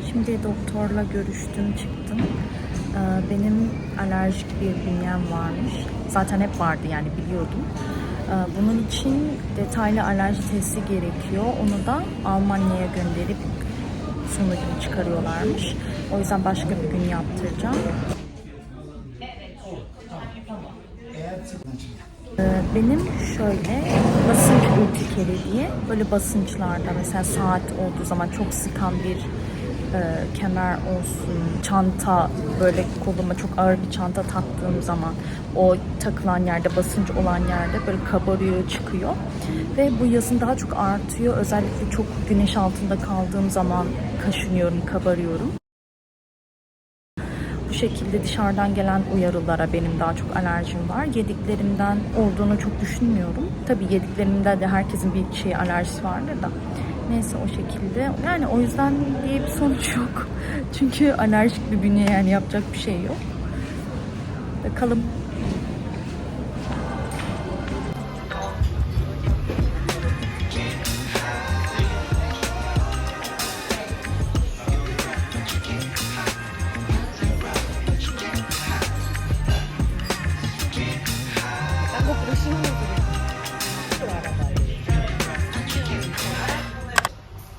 Şimdi doktorla görüştüm, çıktım. Benim alerjik bir bünyem varmış. Zaten hep vardı, yani biliyordum. Bunun için detaylı alerji testi gerekiyor. Onu da Almanya'ya gönderip sonucunu çıkarıyorlarmış. O yüzden başka bir gün yaptıracağım. Benim şöyle basınç ürtikeri diye, böyle basınçlarda mesela saat olduğu zaman çok sıkan bir kemer olsun, çanta, böyle koluma çok ağır bir çanta taktığım zaman o takılan yerde, basınç olan yerde böyle kabarıyor, çıkıyor. Ve bu yazın daha çok artıyor. Özellikle çok güneş altında kaldığım zaman kaşınıyorum, kabarıyorum. Bu şekilde dışarıdan gelen uyarılara benim daha çok alerjim var. Yediklerimden olduğunu çok düşünmüyorum. Tabii yediklerimde de herkesin bir şey alerjisi vardır da. Neyse, o şekilde. Yani o yüzden diye bir sonuç yok. Çünkü alerjik bir bünye, yani yapacak bir şey yok. Bakalım.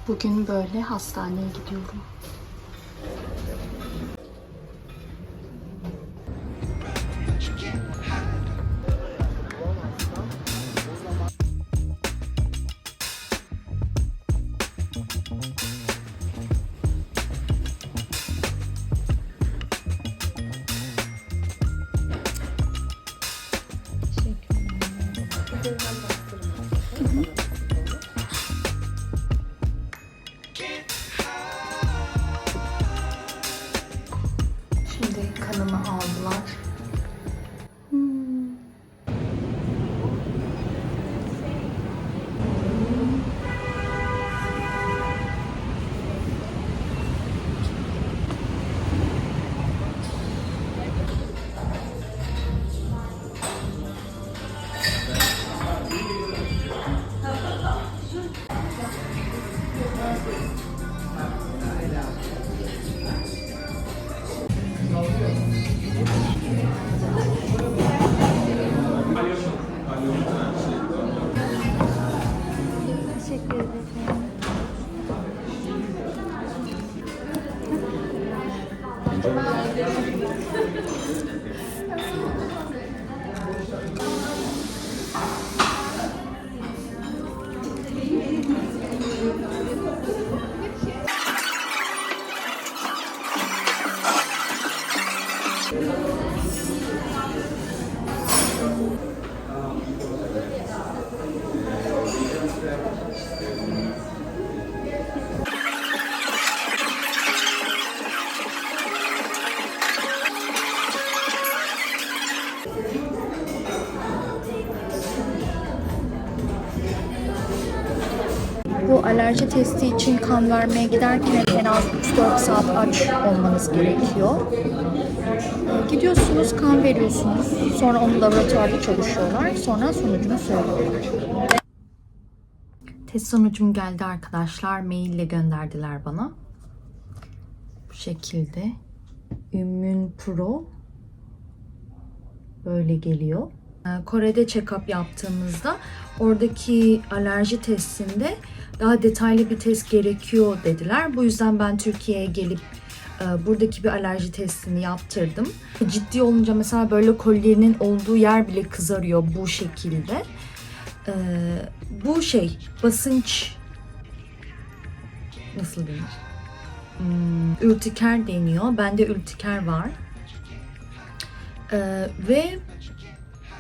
Bugün böyle hastaneye gidiyorum. Şimdi kanımı aldılar. Teşekkür ederim. Bu alerji testi için kan vermeye giderken en az 3-4 saat aç olmanız gerekiyor. Gidiyorsunuz, kan veriyorsunuz. Sonra onu laboratuvarda çalışıyorlar. Sonra sonucunu söylüyorlar. Test sonucum geldi arkadaşlar. Maille gönderdiler bana. Bu şekilde. Immune Pro böyle geliyor. Kore'de check-up yaptığımızda oradaki alerji testinde daha detaylı bir test gerekiyor dediler. Bu yüzden ben Türkiye'ye gelip buradaki bir alerji testini yaptırdım. Ciddi olunca mesela böyle kolyenin olduğu yer bile kızarıyor bu şekilde. Bu şey basınç nasıl denir? Ürtiker deniyor. Bende ürtiker var. Ve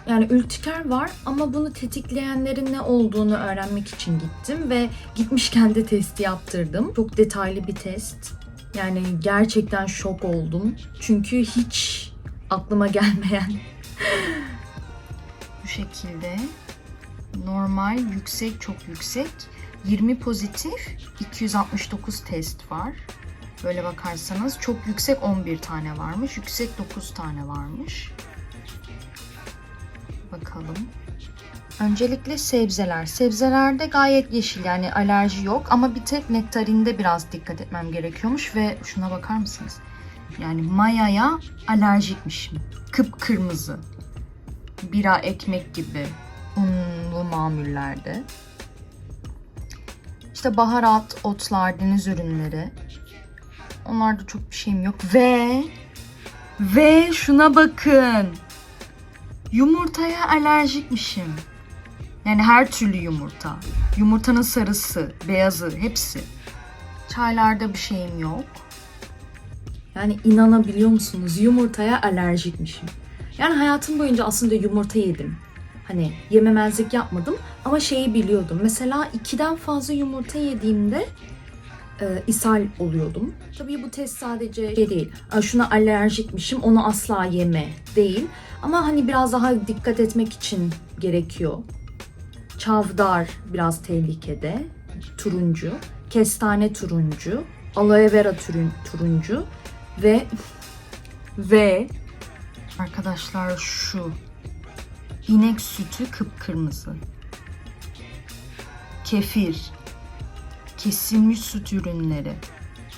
yani ürtiker var ama bunu tetikleyenlerin ne olduğunu öğrenmek için gittim ve gitmişken de testi yaptırdım. Çok detaylı bir test. Yani gerçekten şok oldum. Çünkü hiç aklıma gelmeyen bu şekilde. Normal, yüksek, çok yüksek. 20 pozitif, 269 test var. Böyle bakarsanız çok yüksek 11 tane varmış. Yüksek 9 tane varmış. Bakalım. Öncelikle sebzeler. Sebzelerde gayet yeşil, yani alerji yok. Ama bir tek nektarinde biraz dikkat etmem gerekiyormuş. Ve şuna bakar mısınız? Yani mayaya alerjikmişim. Kıpkırmızı. Bira, ekmek gibi unlu mamullerde. İşte baharat, otlar, deniz ürünleri. Onlarda çok bir şeyim yok. Ve şuna bakın. Yumurtaya alerjikmişim. Yani her türlü yumurta. Yumurtanın sarısı, beyazı, hepsi. Çaylarda bir şeyim yok. Yani inanabiliyor musunuz? Yumurtaya alerjikmişim. Yani hayatım boyunca aslında yumurta yedim. Hani yememezlik yapmadım ama şeyi biliyordum. Mesela 2'den fazla yumurta yediğimde ishal oluyordum. Tabii bu test sadece şey değil. Şuna alerjikmişim, onu asla yeme değil. Ama hani biraz daha dikkat etmek için gerekiyor. Çavdar biraz tehlikede. Turuncu. Kestane turuncu. Aloe vera turuncu. Ve arkadaşlar şu inek sütü kıpkırmızı. Kefir. Kesilmiş süt ürünleri.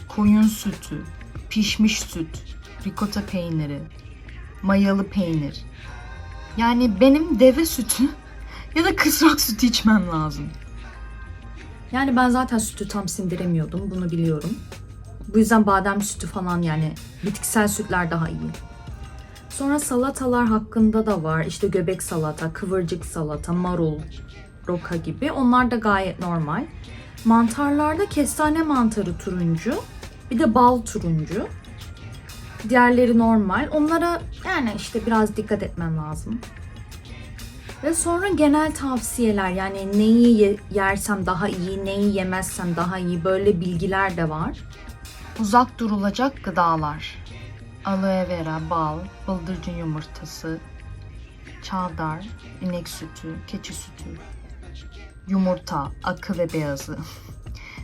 Koyun sütü. Pişmiş süt. Ricotta peyniri. Mayalı peynir. Yani benim deve sütü ya da kısrak sütü içmem lazım. Yani ben zaten sütü tam sindiremiyordum. Bunu biliyorum. Bu yüzden badem sütü falan, yani bitkisel sütler daha iyi. Sonra salatalar hakkında da var. İşte göbek salata, kıvırcık salata, marul, roka gibi. Onlar da gayet normal. Mantarlarda kestane mantarı turuncu. Bir de bal turuncu. Diğerleri normal. Onlara yani işte biraz dikkat etmem lazım. Ve sonra genel tavsiyeler, yani neyi yersem daha iyi, neyi yemezsem daha iyi, böyle bilgiler de var. Uzak durulacak gıdalar. Aloe vera, bal, bıldırcın yumurtası, çavdar, inek sütü, keçi sütü, yumurta, akı ve beyazı,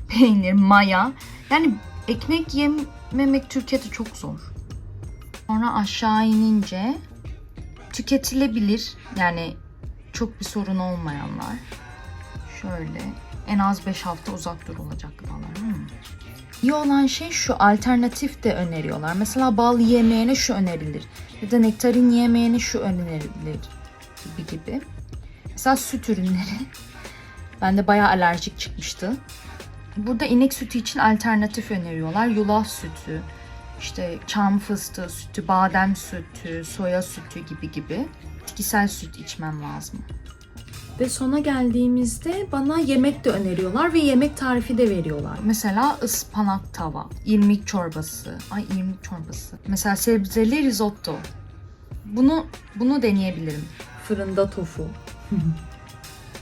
peynir, maya. Yani ekmek yememek Türkiye'de çok zor. Sonra aşağı inince tüketilebilir, yani çok bir sorun olmayanlar. Şöyle en az 5 hafta uzak durulacak gıdalar. İyi olan şey şu, alternatif de öneriyorlar. Mesela bal yiyemeyene şu önerilir. Ya da nektarin yiyemeyene şu önerilir gibi. Mesela süt ürünleri. Bende bayağı alerjik çıkmıştı. Burada inek sütü için alternatif öneriyorlar. Yulaf sütü, işte çam fıstığı sütü, badem sütü, soya sütü gibi. Bitkisel süt içmem lazım. Ve sona geldiğimizde bana yemek de öneriyorlar ve yemek tarifi de veriyorlar. Mesela ıspanak tava, irmik çorbası. İrmik çorbası. Mesela sebzeli risotto. Bunu deneyebilirim. Fırında tofu.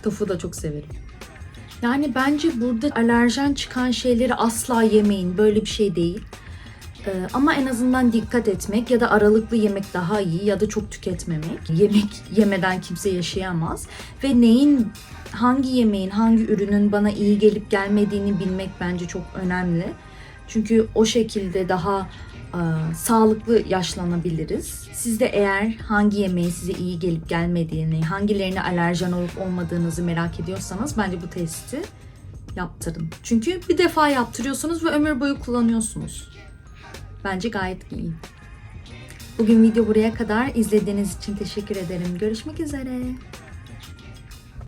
Tofu da çok severim. Yani bence burada alerjen çıkan şeyleri asla yemeyin. Böyle bir şey değil. Ama en azından dikkat etmek ya da aralıklı yemek daha iyi ya da çok tüketmemek. Yemek yemeden kimse yaşayamaz. Ve hangi yemeğin, hangi ürünün bana iyi gelip gelmediğini bilmek bence çok önemli. Çünkü o şekilde daha sağlıklı yaşlanabiliriz. Siz de eğer hangi yemeğin size iyi gelip gelmediğini, hangilerine alerjen olup olmadığınızı merak ediyorsanız bence bu testi yaptırın. Çünkü bir defa yaptırıyorsunuz ve ömür boyu kullanıyorsunuz. Bence gayet iyi. Bugün video buraya kadar. İzlediğiniz için teşekkür ederim. Görüşmek üzere.